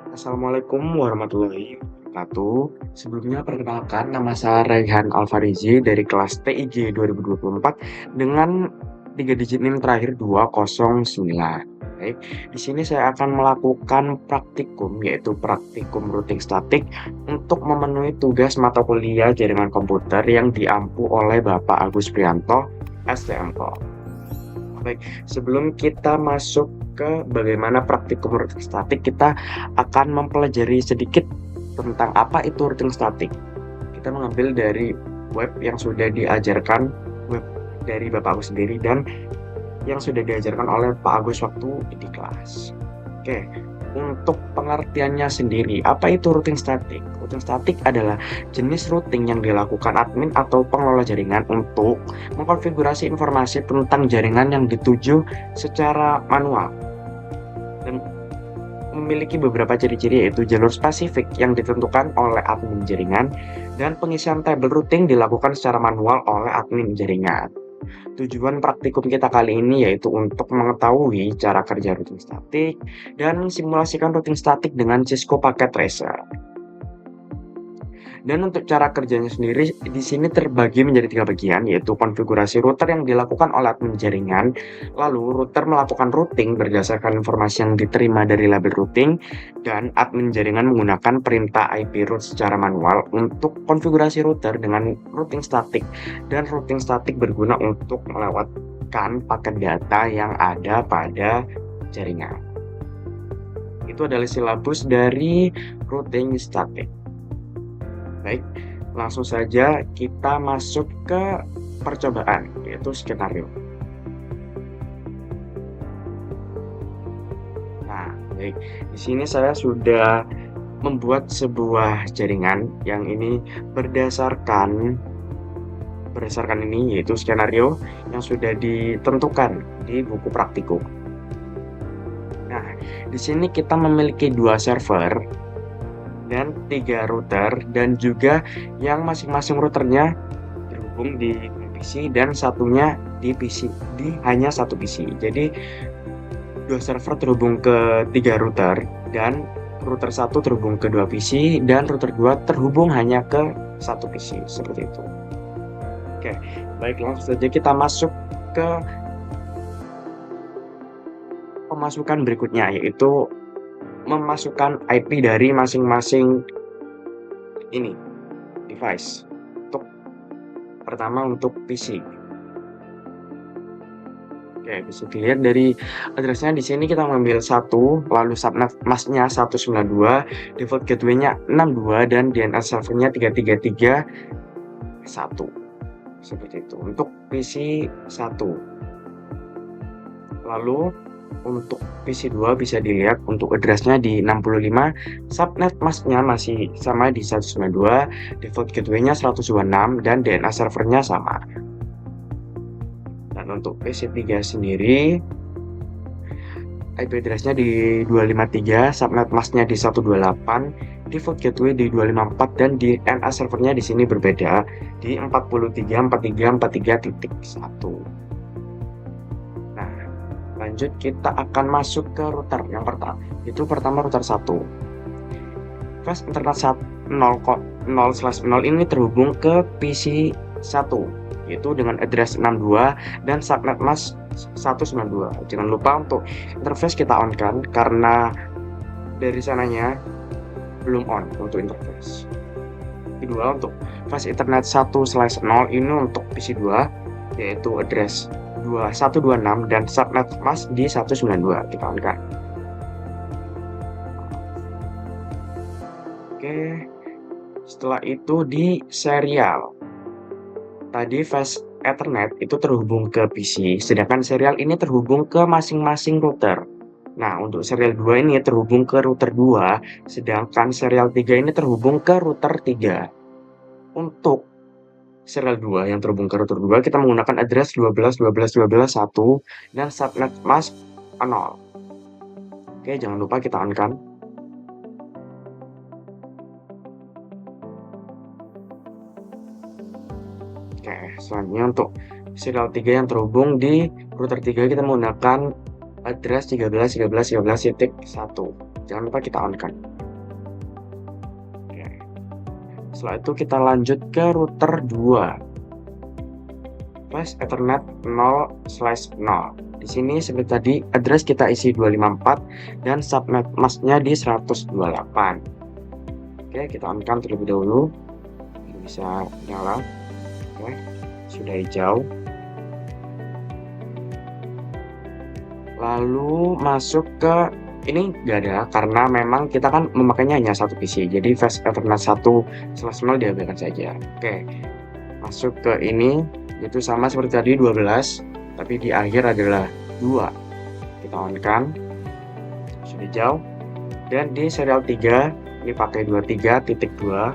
Assalamualaikum warahmatullahi wabarakatuh. Sebelumnya perkenalkan nama saya Raihan Alfarizi dari kelas TIG 2024 dengan 3 digit NIM terakhir 209. Baik, di sini saya akan melakukan praktikum yaitu praktikum routing statik untuk memenuhi tugas mata kuliah jaringan komputer yang diampu oleh Bapak Agus Prianto, STMko. Baik, sebelum kita masuk ke bagaimana praktikum routing statik, kita akan mempelajari sedikit tentang apa itu routing statik. Kita mengambil dari web yang sudah diajarkan, web dari Bapak Agus sendiri dan yang sudah diajarkan oleh Pak Agus waktu di kelas. Oke, untuk pengertiannya sendiri, apa itu routing statik? Routing statik adalah jenis routing yang dilakukan admin atau pengelola jaringan untuk mengkonfigurasi informasi tentang jaringan yang dituju secara manual dan memiliki beberapa ciri-ciri yaitu jalur spesifik yang ditentukan oleh admin jaringan dan pengisian tabel routing dilakukan secara manual oleh admin jaringan. Tujuan praktikum kita kali ini yaitu untuk mengetahui cara kerja routing statik dan simulasikan routing statik dengan Cisco Packet Tracer. Dan untuk cara kerjanya sendiri di sini terbagi menjadi 3 bagian, yaitu konfigurasi router yang dilakukan oleh admin jaringan, lalu router melakukan routing berdasarkan informasi yang diterima dari label routing, dan admin jaringan menggunakan perintah IP route secara manual untuk konfigurasi router dengan routing statik, dan routing statik berguna untuk melewatkan paket data yang ada pada jaringan. Itu adalah silabus dari routing statik. Baik, langsung saja kita masuk ke percobaan, yaitu skenario. Nah, baik, di sini saya sudah membuat sebuah jaringan yang ini berdasarkan ini yaitu skenario yang sudah ditentukan di buku praktikum. Nah, di sini kita memiliki 2 server dan 3 router dan juga yang masing-masing routernya terhubung di PC dan satunya di PC di hanya satu PC. Jadi 2 server terhubung ke 3 router dan router 1 terhubung ke 2 PC dan router 2 terhubung hanya ke 1 PC seperti itu. Oke, baik, langsung saja kita masuk ke pemasukan berikutnya yaitu memasukkan IP dari masing-masing ini device. Untuk pertama untuk PC. Oke, bisa dilihat dari address-nya di sini kita mengambil 1, lalu subnet mask-nya 192, default gateway-nya 62 dan DNS server-nya 333.1. Seperti itu untuk PC 1. Lalu untuk PC 2 bisa dilihat untuk address-nya di 65, subnet mask-nya masih sama di 192, default gateway-nya 126 dan DNS servernya sama. Dan untuk PC 3 sendiri IP address-nya di 253, subnet mask-nya di 128, default gateway di 254 dan DNS servernya di sini berbeda di 43.43.43.1. Lanjut kita akan masuk ke router yang pertama, itu pertama router 1. Fast internet 0/0 ini terhubung ke PC 1 yaitu dengan address 62 dan subnet mask 192. Jangan lupa untuk interface kita on kan karena dari sananya belum on untuk interface. Kedua untuk fast internet 1/0 ini untuk PC 2 yaitu address 126 dan subnet mask di 192 kita on kan. Oke, setelah itu di serial tadi fast Ethernet itu terhubung ke PC, sedangkan serial ini terhubung ke masing-masing router. Nah, untuk serial 2 ini terhubung ke router 2, sedangkan serial 3 ini terhubung ke router 3. Untuk serial 2 yang terhubung ke router 2 kita menggunakan address 12.12.12.1 dan subnet mask 0. Oke, jangan lupa kita on kan. Oke, selanjutnya untuk serial 3 yang terhubung di router 3 kita menggunakan address 13.13.13.1. Jangan lupa kita on kan. Setelah itu kita lanjut ke router 2. Flash Ethernet 0/0. Di sini seperti tadi address kita isi 254 dan subnet masknya di 128. Oke, kita on-kan terlebih dahulu. Bisa nyala. Oke, sudah hijau. Lalu masuk ke ini nggak ada karena memang kita kan memakainya hanya satu PC. Jadi Flash Ethernet 1/0 diabaikan saja. Oke. Masuk ke ini itu sama seperti tadi 12, tapi di akhir adalah 2. Kita on-kan. Sudah hijau. Dan di serial 3 ini pakai 23.2,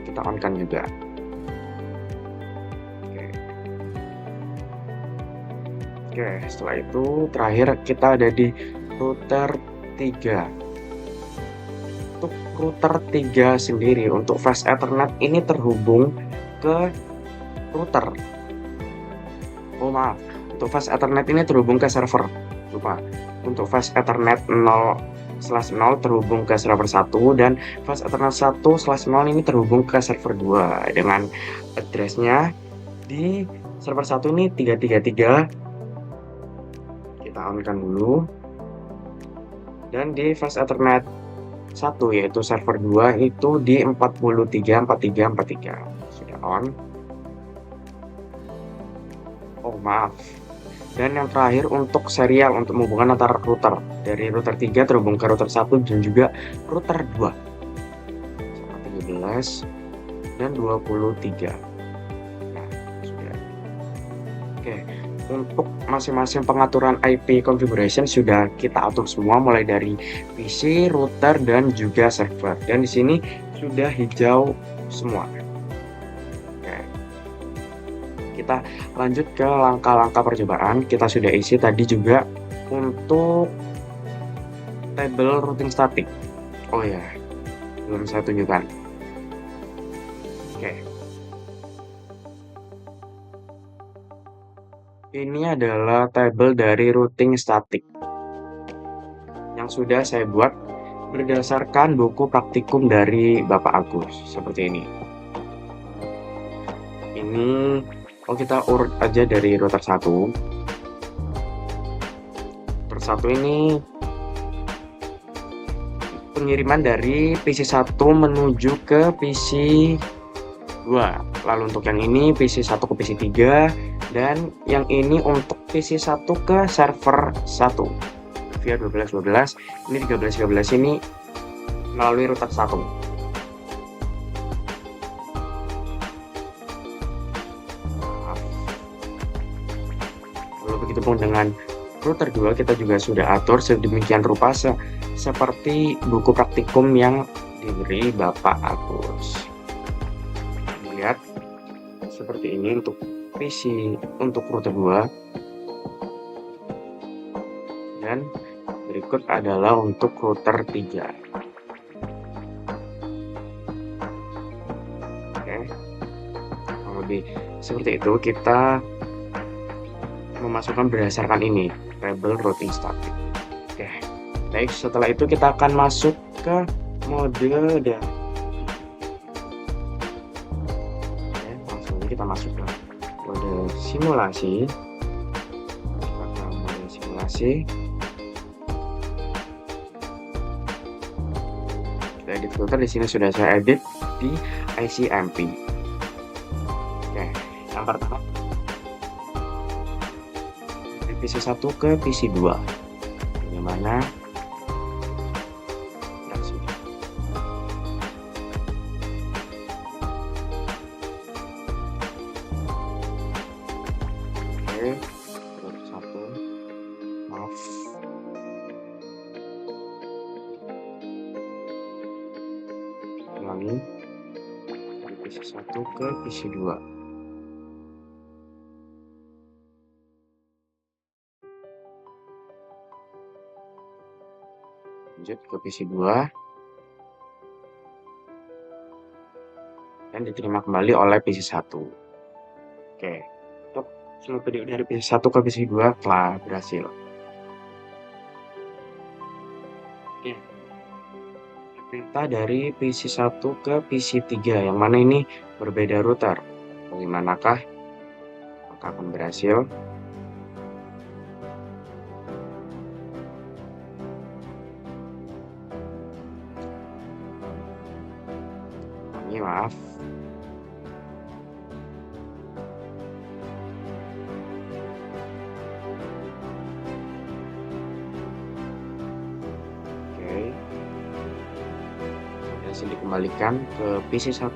kita on-kan juga. Oke, setelah itu terakhir kita ada di router 3. Untuk router 3 sendiri untuk Flash Ethernet ini terhubung ke router. Oh maaf, untuk Flash Ethernet ini terhubung ke server. Lupa. Untuk Flash Ethernet 0/0 terhubung ke server 1 dan Flash Ethernet 1/0 ini terhubung ke server 2 dengan address-nya di server 1 ini 333. Kita on-kan dulu. Dan di Flash Ethernet 1 yaitu server 2 itu di 434343. Sudah on. Oh maaf. Dan yang terakhir untuk serial untuk menghubungkan antara router dari router 3 terhubung ke router 1 dan juga router 2 sama 13 dan 23. Nah, sudah. Oke, untuk masing-masing pengaturan IP configuration sudah kita atur semua mulai dari PC, router dan juga server. Dan di sini sudah hijau semua. Kita lanjut ke langkah-langkah percobaan. Kita sudah isi tadi juga untuk tabel routing static. Oh ya, belum saya tunjukkan. Oke. Ini adalah tabel dari routing static yang sudah saya buat berdasarkan buku praktikum dari Bapak Agus. Seperti ini. Ini kita urut aja dari router 1. Router 1 ini pengiriman dari PC 1 menuju ke PC 2. Lalu untuk yang ini PC 1 ke PC 3 dan yang ini untuk PC 1 ke server 1 via 1212. Ini 1313 ini melalui router 1. Begitupun dengan router 2 kita juga sudah atur sedemikian rupa seperti buku praktikum yang diberi Bapak Agus. Lihat seperti ini untuk PC untuk router 2 dan berikut adalah untuk router 3. Oke, kurang lebih seperti itu. Kita memasukkan berdasarkan ini tabel routing static. Oke, baik, setelah itu kita akan masuk ke mode dan langsung kita masuk ke mode simulasi. Kita mode simulasi. Kita edit filter. Di sini sudah saya edit di ICMP. Oke, yang pertama PC 1 ke PC 2 bagaimana oke, router 1 maaf ulangi dari PC 1 ke PC 2. Lanjut ke PC 2 dan diterima kembali oleh PC 1. Oke, untuk semua video dari PC 1 ke PC 2 telah berhasil. Oke, perintah dari PC1 ke PC3, yang mana ini berbeda router. Bagaimanakah? Apakah akan berhasil? Ini maaf. Oke. Berhasil dikembalikan ke PC1.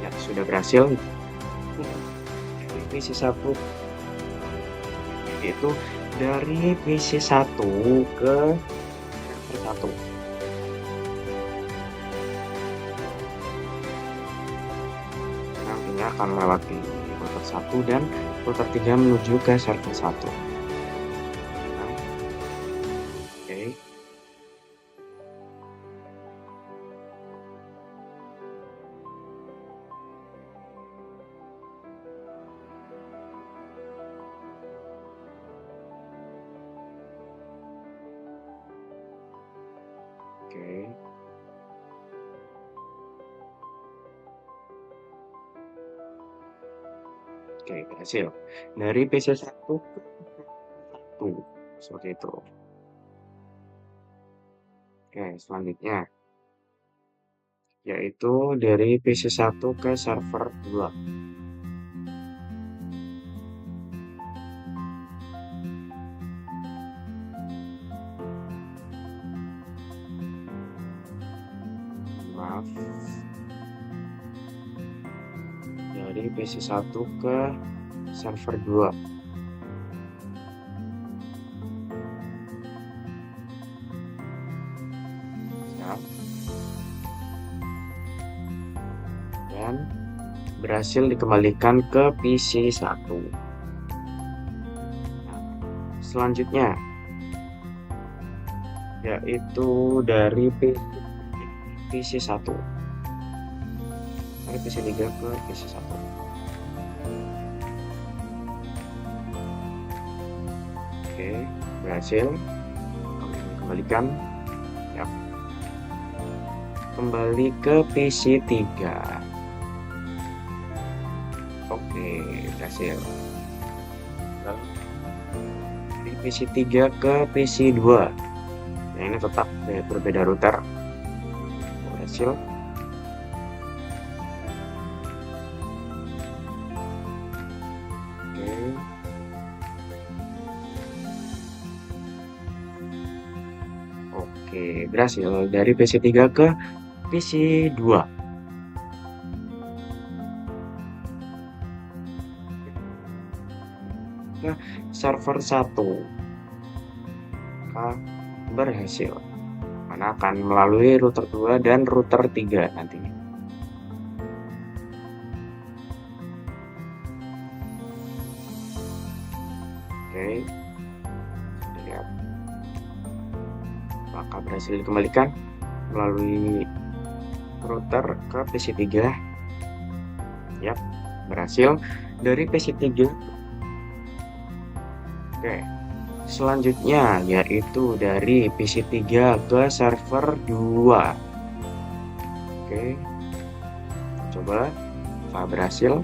Ya, sudah berhasil. PC1 itu dari PC1 ke server 1. Nantinya akan melewati router 1 dan router 3 menuju ke server 1. Nah, oke. Oke. Oke, berhasil. Dari PC1 ke 1. Seperti itu. Oke, selanjutnya yaitu dari PC1 ke server 2. Maaf. Dari PC1 ke server 2. Siap. Dan berhasil dikembalikan ke PC1. Nah, selanjutnya yaitu dari PC1 dari PC3 ke PC1. Oke, berhasil. Kembalikan. Ya. Kembali ke PC3. Oke, berhasil. Lalu dari PC3 ke PC2. Nah, ini tetap berbeda router. Berhasil. Oke, berhasil dari PC3 ke PC2. Ke server 1. Berhasil. Mana akan melalui router 2 dan router 3 nantinya. Oke. Lihat. Apakah berhasil dikembalikan melalui router ke PC3? Yap, berhasil dari PC3. Oke. Selanjutnya yaitu dari PC3 ke server 2. Oke. Coba apakah berhasil?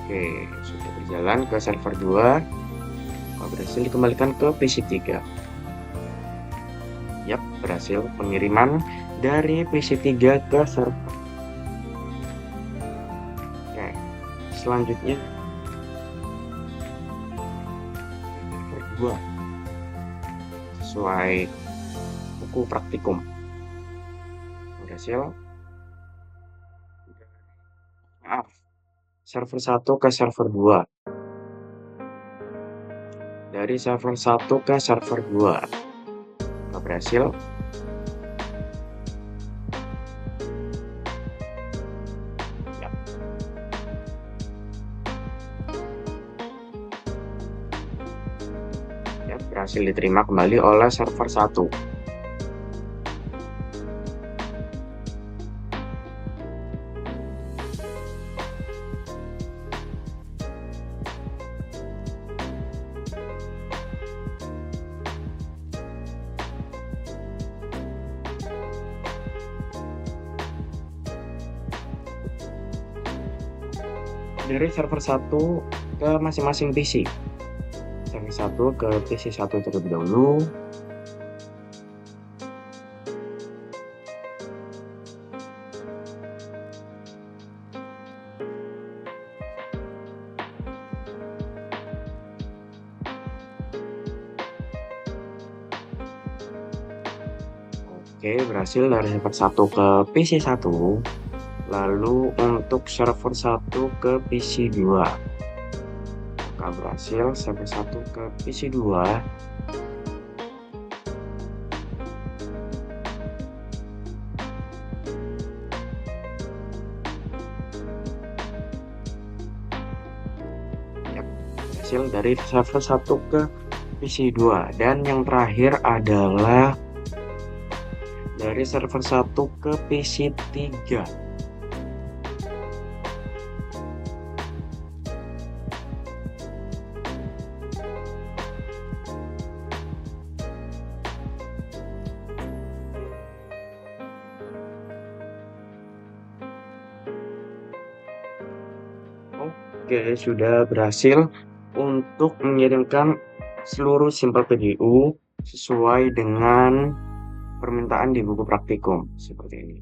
Oke, sudah berjalan ke server 2. Berhasil dikembalikan ke PC3. Yap, berhasil pengiriman dari PC3 ke server. Oke, selanjutnya server 2 sesuai buku praktikum. Berhasil. Maaf, server 1 ke server 2. Dari server 1 ke server 2. Berhasil. Ya. Ya, berhasil diterima kembali oleh server 1. dari server satu ke masing-masing PC. Server satu ke PC satu terlebih dahulu. Oke, berhasil dari server satu ke PC satu. Lalu untuk server satu ke PC 2. Apakah berhasil server satu ke PC 2? Ya, berhasil dari server satu ke PC 2. Dan yang terakhir adalah dari server satu ke PC 3. Oke, sudah berhasil untuk mengirimkan seluruh sampel PGU sesuai dengan permintaan di buku praktikum seperti ini.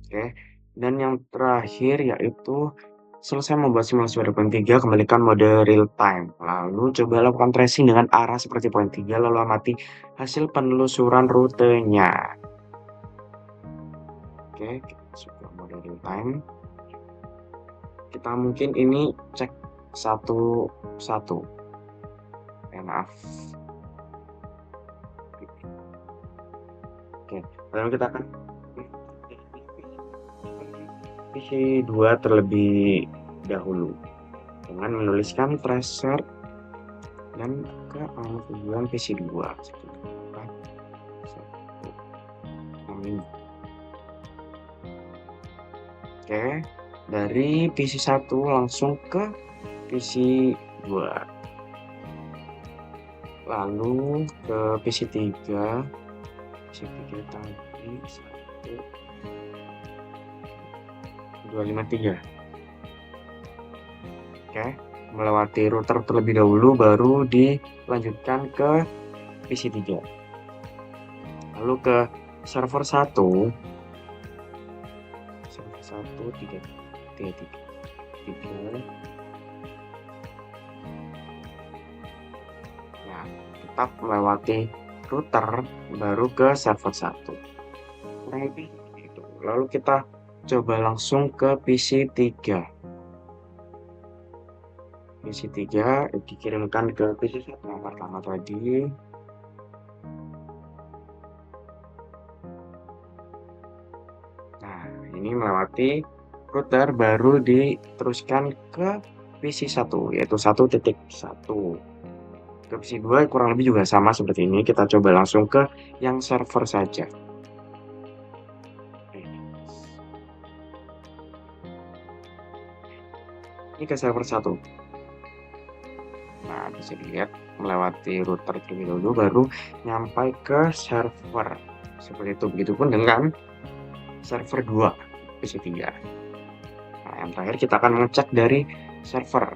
Oke, dan yang terakhir yaitu selesai membuat simulasi pada poin 3, kembalikan mode real time. Lalu coba lakukan tracing dengan arah seperti poin 3, lalu amati hasil penelusuran rutenya. Oke, kita masuk ke mode real time. Kita mungkin ini cek satu-satu. Maaf. Oke, lalu kita akan PC 2 terlebih dahulu dengan menuliskan tracer dan ke alamat tujuan PC 2 ini. Oke, dari PC 1 langsung ke PC 2, lalu ke PC 3. PC 3 tadi 1253. Oke, melewati router terlebih dahulu baru dilanjutkan ke PC 3. Lalu ke server 1. Server 1 3 3 3. Nah, tetap melewati router baru ke server 1. Kurang lebih itu. Lalu kita coba langsung ke PC 3. PC 3 dikirimkan ke PC 1 yang pertama tadi. Nah, ini melewati router baru diteruskan ke PC 1 yaitu 1.1. Ke PC 2 kurang lebih juga sama seperti ini. Kita coba langsung ke yang server saja. Ini ke server 1. Nah, bisa dilihat melewati router terlebih dahulu baru nyampai ke server. Seperti itu. Begitupun dengan server 2 PC 3. Nah, yang terakhir kita akan mengecek dari server.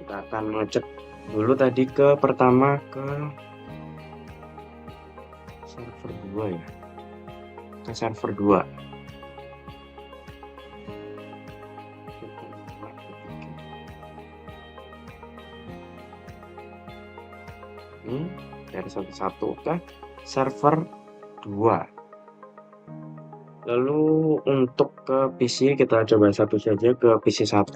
Kita akan mengecek dulu tadi ke pertama ke server 2 ya. Ke server 2. Ini dari satu ke server 2. Lalu untuk ke PC kita coba satu saja ke PC 1.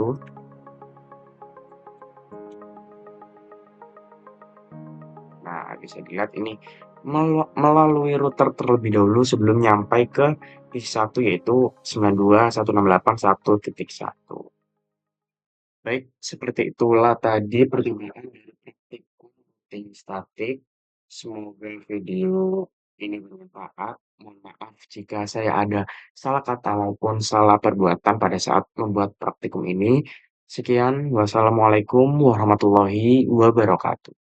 Nah, bisa dilihat ini melalui router terlebih dahulu sebelum nyampai ke PC 1 yaitu 92.168.1.1. Baik, seperti itulah tadi pertimbangan dari praktikum routing statik. Semoga video ini bermanfaat. Mohon maaf jika saya ada salah kata maupun salah perbuatan pada saat membuat praktikum ini. Sekian, wassalamualaikum warahmatullahi wabarakatuh.